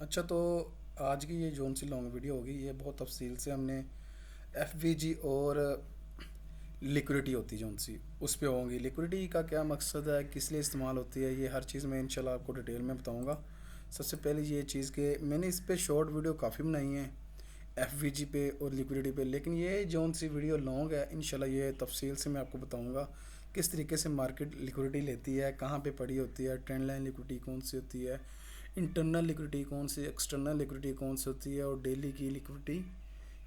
अच्छा, तो आज की ये जोन सी लॉन्ग वीडियो होगी, ये बहुत तफसील से हमने एफ और लिक्विडिटी होती है जोन सी उस पे होंगी। लिक्विडिटी का क्या मकसद है, किस लिए इस्तेमाल होती है, ये हर चीज़ मैं इंशाल्लाह आपको डिटेल में बताऊंगा। सबसे पहले ये चीज़ के मैंने इस पे शॉर्ट वीडियो काफ़ी बनाई हैं एफ पे और लिक्विडिटी पे, लेकिन ये जोन सी वीडियो लॉन्ग है। इंशाल्लाह ये तफसील से मैं आपको बताऊंगा किस तरीके से मार्केट लिक्विडिटी लेती है, कहाँ पे पड़ी होती है, ट्रेंड लाइन लिक्विडिटी कौन सी होती है, इंटरनल लिक्विडिटी कौन सी, एक्सटर्नल लिक्विडिटी कौन सी होती है, और डेली की लिक्विडिटी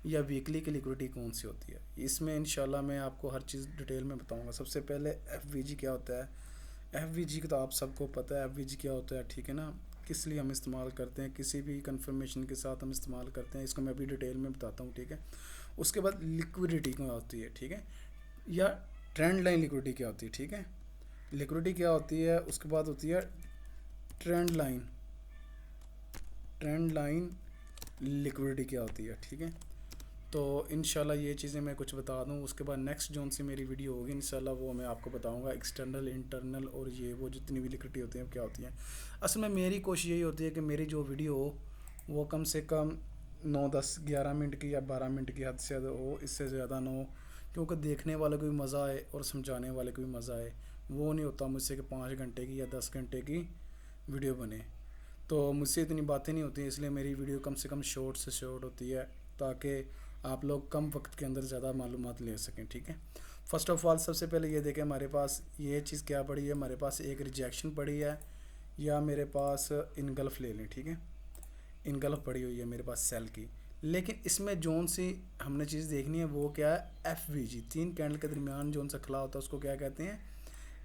या वीकली की लिक्विडिटी कौन सी होती है। इसमें इंशाल्लाह मैं आपको हर चीज़ डिटेल में बताऊंगा। सबसे पहले एफ क्या होता है। एफ का तो आप सबको पता है एफ क्या होता है, ठीक है ना। किस लिए हम इस्तेमाल करते हैं, किसी भी कंफर्मेशन के साथ हम इस्तेमाल करते हैं, इसको मैं अभी डिटेल में बताता हूँ, ठीक है। उसके बाद लिक्विडिटी क्या होती है, ठीक है, या ट्रेंड लाइन लिक्विडिटी क्या होती है, ठीक है। लिक्विडिटी क्या होती है, उसके बाद होती है trend line. Trend line liquidity क्या होती है, ठीक है। तो इंशाल्लाह ये चीज़ें मैं कुछ बता दूँ। उसके बाद नेक्स्ट जोन से मेरी वीडियो होगी इंशाल्लाह, वो मैं आपको बताऊँगा एक्सटर्नल इंटरनल और ये वो जितनी भी लिक्विडिटी होती हैं क्या होती हैं। असल में मेरी कोशिश यही होती है कि मेरी जो वीडियो हो वो कम से कम 9 10 11 मिनट की या 12 मिनट की हद से ज़्यादा हो, इससे ज़्यादा ना हो, क्योंकि देखने वाले को भी मज़ा आए और समझाने वाले को भी मज़ा आए। वो नहीं होता मुझसे कि 5 घंटे की या 10 घंटे की वीडियो बने, तो मुझसे इतनी बातें नहीं होती, इसलिए मेरी वीडियो कम से कम शॉर्ट से शॉर्ट होती है, ताकि आप लोग कम वक्त के अंदर ज़्यादा मालूमात ले सकें, ठीक है। फ़र्स्ट ऑफ़ ऑल सबसे पहले ये देखें हमारे पास ये चीज़ क्या पड़ी है। हमारे पास एक रिजेक्शन पड़ी है, या मेरे पास इनगल्फ ले लें, ठीक है। इनगल्फ पड़ी हुई है मेरे पास सेल की। लेकिन इसमें जोन सी हमने चीज़ देखनी है वो क्या है, एफ 3 कैंडल के दरमियान जोन सा खला होता है उसको क्या कहते हैं,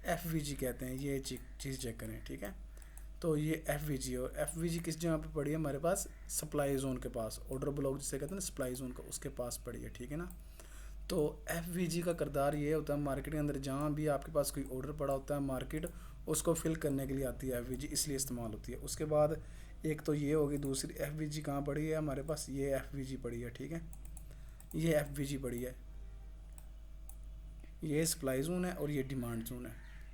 एफ कहते हैं। ये चीज़ चेक करें, ठीक है। तो ये एफ वी जी किस जगह पे पड़ी है, हमारे पास सप्लाई जोन के पास, ऑर्डर ब्लॉक जिसे कहते हैं ना सप्लाई जोन का, उसके पास पड़ी है, ठीक है ना। तो एफ का किरदार ये होता है मार्केट के अंदर, जहाँ भी आपके पास कोई ऑर्डर पड़ा होता है मार्केट उसको फिल करने के लिए आती है एफ इसलिए इस्तेमाल होती है। उसके बाद एक तो ये होगी, दूसरी एफ कहाँ पड़ी है हमारे पास, ये एफ पड़ी है, ठीक है। ये एफ पड़ी है, ये सप्लाई जोन है और ये डिमांड जोन है,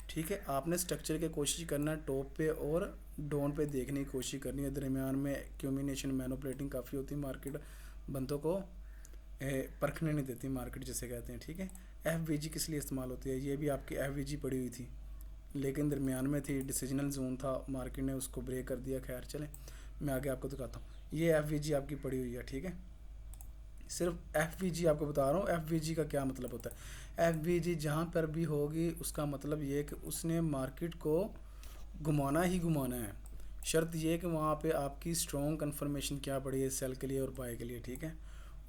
ठीक है। आपने स्ट्रक्चर की कोशिश करना है टॉप पे और डाउन पे देखने की कोशिश करनी है। दरमियान में क्यूमिनेशन मैनुपुलेटिंग काफ़ी होती है, मार्केट बंदों को परखने नहीं देती मार्केट जिसे कहते हैं, ठीक है। एफ किस लिए इस्तेमाल होती है, ये भी आपकी एफ पड़ी हुई थी, लेकिन दरमियान में थी, डिसीजनल जोन था, मार्केट ने उसको ब्रेक कर दिया। खैर चलें, मैं आगे आपको दिखाता हूँ। ये एफ आपकी पड़ी हुई है, ठीक है। सिर्फ एफ आपको बता रहा हूँ एफ का क्या मतलब होता है। एफ जहाँ पर भी होगी उसका मतलब ये है कि उसने मार्केट को घुमाना ही घुमाना है। शर्त ये है कि वहाँ पे आपकी स्ट्रॉन्ग कन्फर्मेशन क्या पड़ी है सेल के लिए और बाय के लिए, ठीक है।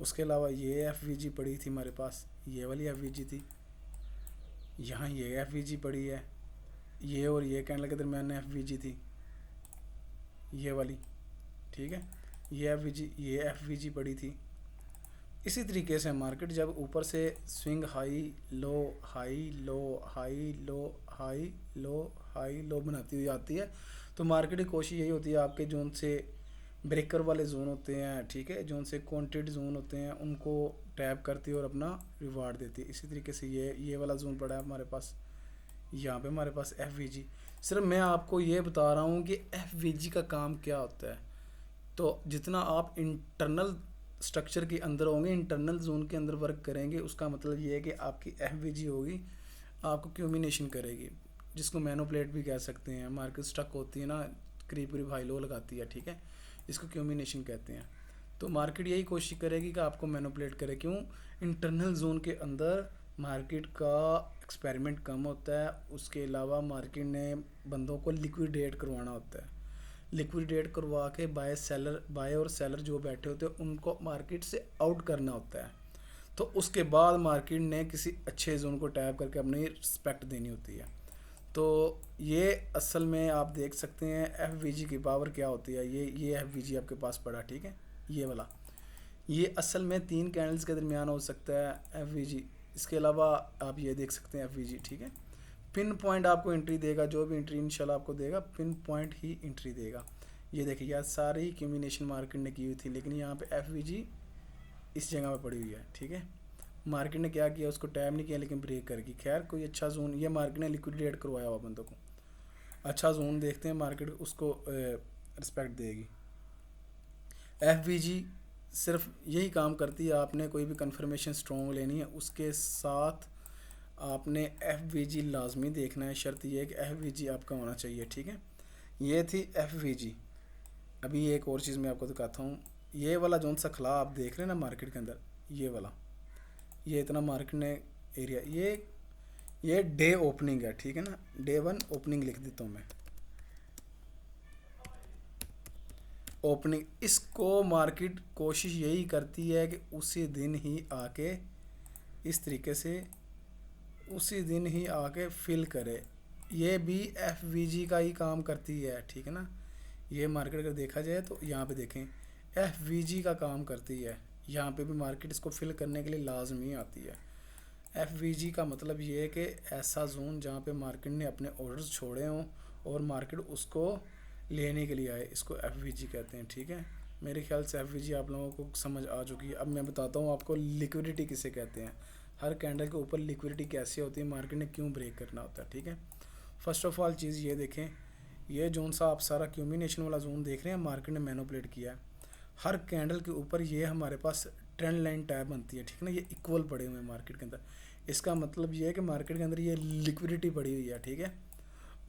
उसके अलावा ये एफ पड़ी थी हमारे पास, ये वाली एफ थी, यहाँ ये एफ पड़ी है, ये और ये कैंडल के दरमियान एफ थी, ये वाली, ठीक है। ये एफ पड़ी थी। इसी तरीके से मार्केट जब ऊपर से swing high low high low high low high low high low बनाती हुई आती है, तो मार्केट की कोशिश यही होती है आपके जोन से ब्रेकर वाले जोन होते हैं, ठीक है, जोन से क्वांटिटी जोन होते हैं उनको टैप करती है और अपना रिवार्ड देती है। इसी तरीके से ये वाला जोन पड़ा है हमारे पास, यहाँ पे हमारे पास एफ सिर्फ मैं आपको ये बता रहा हूँ कि एफ का काम क्या होता है। तो जितना आप इंटरनल स्ट्रक्चर के अंदर होंगे, इंटरनल जोन के अंदर वर्क करेंगे, उसका मतलब ये है कि आपकी एफ होगी, आपको क्यूमिनेशन करेगी, जिसको मैनोप्लेट भी कह सकते हैं। मार्केट स्टक होती है ना, करीब करीब हाई लो लगाती है, ठीक है, इसको क्यूमिनेशन कहते हैं। तो मार्केट यही कोशिश करेगी कि आपको मैनोप्लेट करे। क्यों, इंटरनल जोन के अंदर मार्केट का एक्सपेरिमेंट कम होता है, उसके अलावा मार्केट ने बंदों को लिक्विडेट करवाना होता है। लिक्विडेट करवा के बाय और सेलर जो बैठे होते हैं उनको मार्केट से आउट करना होता है। तो उसके बाद मार्केट ने किसी अच्छे जोन को टैप करके अपनी रिस्पेक्ट देनी होती है। तो ये असल में आप देख सकते हैं एफ की पावर क्या होती है। ये एफ आपके पास पड़ा, ठीक है, ये वाला, ये असल में 3 कैंडल्स के दरमियान हो सकता है एफ इसके अलावा आप ये देख सकते हैं एफ ठीक है। पिन पॉइंट आपको एंट्री देगा, जो भी एंट्री इंशाल्लाह आपको देगा पिन पॉइंट ही एंट्री देगा। ये देखिए यार सारी क्यूमिनेशन मार्केट ने की हुई थी, लेकिन यहाँ पे एफ इस जगह पे पड़ी हुई है, ठीक है। मार्केट ने क्या किया, उसको टैप नहीं किया लेकिन ब्रेक कर गई। खैर कोई अच्छा जोन, ये मार्केट ने लिक्विडेट करवाया हुआ बंदों को, अच्छा जोन देखते हैं मार्केट उसको रिस्पेक्ट देगी। एफवीजी सिर्फ यही काम करती है, आपने कोई भी कंफर्मेशन स्ट्रॉन्ग लेनी है उसके साथ आपने एफवीजी लाजमी देखना है, शर्त यह है कि एफवीजी आपका होना चाहिए, ठीक है। ये थी एफवीजी। अभी एक और चीज़ मैं आपको दिखाता हूँ, ये वाला जोन सा खला आप देख रहे हैं ना मार्केट के अंदर, ये वाला, ये इतना मार्केट ने एरिया, ये डे ओपनिंग है, ठीक है ना, डे 1 ओपनिंग लिख देता हूँ मैं, ओपनिंग। इसको मार्केट कोशिश यही करती है कि उसी दिन ही आके इस तरीके से उसी दिन ही आके फिल करे, ये भी एफवीजी का ही काम करती है, ठीक है ना। ये मार्केट अगर देखा जाए तो यहाँ पे देखें एफवीजी का काम करती है, यहाँ पे भी मार्केट इसको फिल करने के लिए लाजमी आती है। एफवीजी का मतलब ये है कि ऐसा जोन जहाँ पे मार्केट ने अपने ऑर्डर्स छोड़े हों और मार्केट उसको लेने के लिए आए, इसको एफवीजी कहते हैं, ठीक है। मेरे ख्याल से एफवीजी आप लोगों को समझ आ चुकी है। अब मैं बताता हूँ आपको लिक्विडिटी किसे कहते हैं, हर कैंडल के ऊपर लिक्विडिटी कैसे होती है, मार्केट ने क्यों ब्रेक करना होता है, ठीक है। फर्स्ट ऑफ ऑल चीज़ ये देखें, ये जोन सा आप सारा क्यूमिनेशन वाला जोन देख रहे हैं, मार्केट ने मैनिपुलेट किया है। हर कैंडल के ऊपर ये हमारे पास ट्रेंड लाइन टैब बनती है, ठीक है ना, ये इक्वल पड़े हुए हैं मार्केट के अंदर। इसका मतलब ये है कि मार्केट के अंदर ये लिक्विडिटी पड़ी हुई है, ठीक है।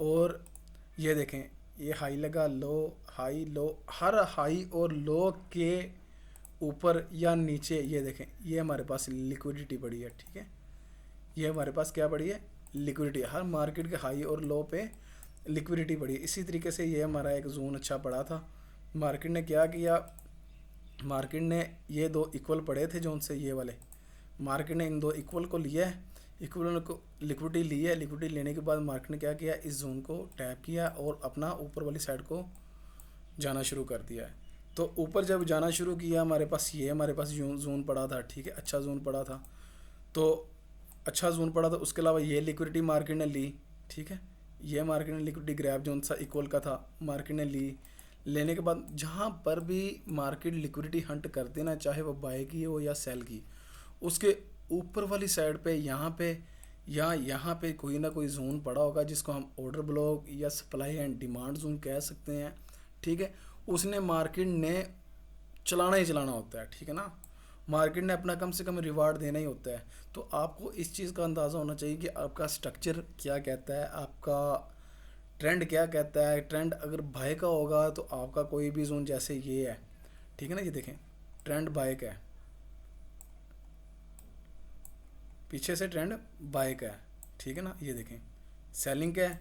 और ये देखें, ये हाई लगा, लो, हाई, लो, हर हाई और लो के ऊपर या नीचे ये देखें, ये हमारे पास लिक्विडिटी पड़ी है, ठीक है। ये हमारे पास क्या पड़ी है, लिक्विडिटी, हर मार्केट के हाई और लो पे लिक्विडिटी पड़ी है। इसी तरीके से ये हमारा एक जोन अच्छा पड़ा था, मार्केट ने क्या किया, मार्केट ने ये दो इक्वल पड़े थे जोन से, ये वाले मार्केट ने इन दो इक्वल को लिया है, इक्वल को लिक्विडिटी ली है, लिक्विडिटी लेने के बाद मार्केट ने क्या किया, इस जोन को टैप किया और अपना ऊपर वाली साइड को जाना शुरू कर दिया है। तो ऊपर जब जाना शुरू किया हमारे पास जोन पड़ा था, ठीक है, अच्छा जोन पड़ा था, तो अच्छा जोन पड़ा था। उसके अलावा ये लिक्विडिटी मार्केट ने ली, ठीक है, ये मार्केट ने लिक्विडिटी ग्रैब जोन सा इक्वल का था, मार्केट ने ली। लेने के बाद जहाँ पर भी मार्केट लिक्विडिटी हंट करते ना, चाहे वो बाय की हो या सेल की, उसके ऊपर वाली साइड पे यहाँ पे कोई ना कोई जोन पड़ा होगा जिसको हम ऑर्डर ब्लॉक या सप्लाई एंड डिमांड जोन कह सकते हैं, ठीक है। उसने मार्केट ने चलाना ही चलाना होता है, ठीक है ना, मार्केट ने अपना कम से कम रिवार्ड देना ही होता है। तो आपको इस चीज़ का अंदाज़ा होना चाहिए कि आपका स्ट्रक्चर क्या कहता है, आपका ट्रेंड क्या कहता है। ट्रेंड अगर बाय का होगा तो आपका कोई भी जोन, जैसे ये है, ठीक है ना, ये देखें ट्रेंड बाय का है, पीछे से ट्रेंड बाय का है, ठीक है ना, ये देखें सेलिंग का है,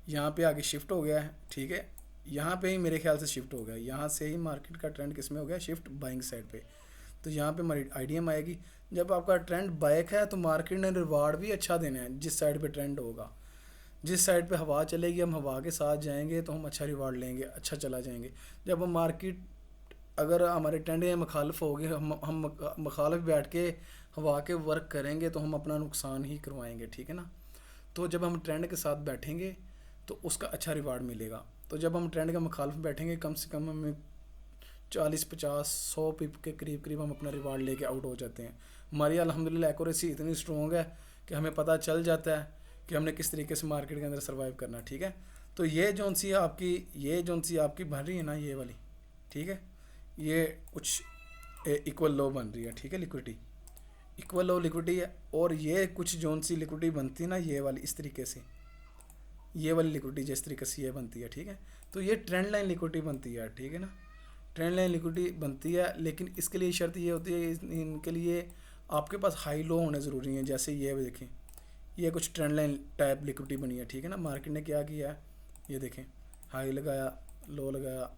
यहाँ पे आगे शिफ्ट हो गया है, ठीक है, यहाँ पे ही मेरे ख्याल से शिफ्ट हो गया, यहाँ से ही मार्केट का ट्रेंड किस में हो गया, शिफ्ट बाइंग साइड पे। तो यहाँ पे हमारी आईडीएम आएगी, जब आपका ट्रेंड बाइक है तो मार्केट ने रिवार्ड भी अच्छा देना है, जिस साइड पे ट्रेंड होगा, जिस साइड पे हवा चलेगी हम हवा के साथ जाएंगे तो हम अच्छा रिवार्ड लेंगे, अच्छा चला जाएंगे। जब हम मार्केट अगर हमारे ट्रेंड में मुखालफ होगी, हम मुखालफ बैठ के हवा के वर्क करेंगे तो हम अपना नुकसान ही करवाएंगे, ठीक है ना। तो जब हम ट्रेंड के साथ बैठेंगे तो उसका अच्छा रिवार्ड मिलेगा। तो जब हम ट्रेंड के मुखालफ बैठेंगे, कम से कम हमें 40-50-100 पिप के करीब करीब हम अपना रिवार्ड लेके आउट हो जाते हैं। हमारी अल्हम्दुलिल्लाह एक्यूरेसी इतनी स्ट्रॉन्ग है कि हमें पता चल जाता है कि हमने किस तरीके से मार्केट के अंदर सर्वाइव करना, ठीक है। तो ये जोन सी आपकी बन रही है ना, ये वाली, ठीक है, ये कुछ इक्वल लो बन रही है, ठीक है, लिक्विडिटी इक्वल लो लिक्विडिटी है। और ये कुछ जोन सी लिक्विडिटी बनती है ना, ये वाली इस तरीके से, ये वाली लिक्विडिटी जिस तरीके से ये बनती है, ठीक है। तो ये ट्रेंड लाइन लिक्विडिटी बनती है, ठीक है ना, ट्रेंड लाइन लिक्विडिटी बनती है। लेकिन इसके लिए शर्त ये होती है, इनके लिए आपके पास हाई लो होने ज़रूरी हैं। जैसे ये देखें, ये कुछ ट्रेंड लाइन टाइप लिक्विडिटी बनी है, ठीक है ना। मार्केट ने क्या किया है, ये देखें हाई लगाया, लो लगाया,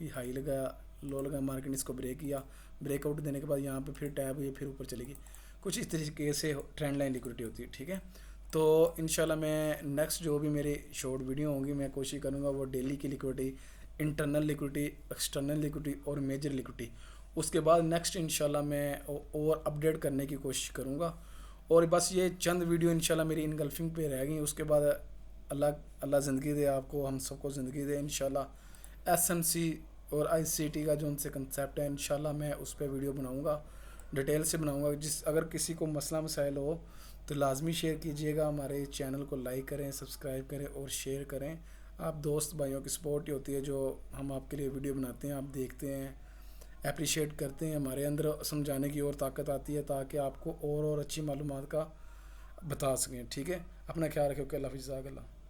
ये हाई लगाया, लो लगाया, मार्केट ने इसको ब्रेक किया, ब्रेकआउट देने के बाद यहाँ पे फिर टैब हुई, फिर ऊपर चलेगी। कुछ इस तरीके से ट्रेंड लाइन लिक्विडिटी होती है, ठीक है। तो इंशाल्लाह मैं नेक्स्ट जो भी मेरी शॉर्ट वीडियो होंगी, मैं कोशिश करूँगा वो डेली की liquidity, internal liquidity, external liquidity और मेजर लिक्विडिटी, उसके बाद नेक्स्ट इंशाल्लाह मैं और अपडेट करने की कोशिश करूँगा। और बस ये चंद वीडियो इंशाल्लाह मेरी इनगल्फिंग पे रह गई, उसके बाद अल्लाह ज़िंदगी दे आपको, हम सबको ज़िंदगी दे इंशाल्लाह। एसएमसी और आईसीटी का जो उनसे कंसेप्ट है इंशाल्लाह मैं उस पर वीडियो बनाऊँगा, डिटेल से बनाऊँगा। अगर किसी को मसला मसाइल हो तो लाजमी शेयर कीजिएगा, हमारे चैनल को लाइक करें, सब्सक्राइब करें और शेयर करें। आप दोस्त भाइयों की सपोर्ट ही होती है जो हम आपके लिए वीडियो बनाते हैं, आप देखते हैं। अप्रिशिएट करते हैं, हमारे अंदर समझाने की और ताकत आती है ताकि आपको और अच्छी मालूमात का बता सकें। ठीक है, अपना ख्याल रखो। अल्लाह हाफ़िज़।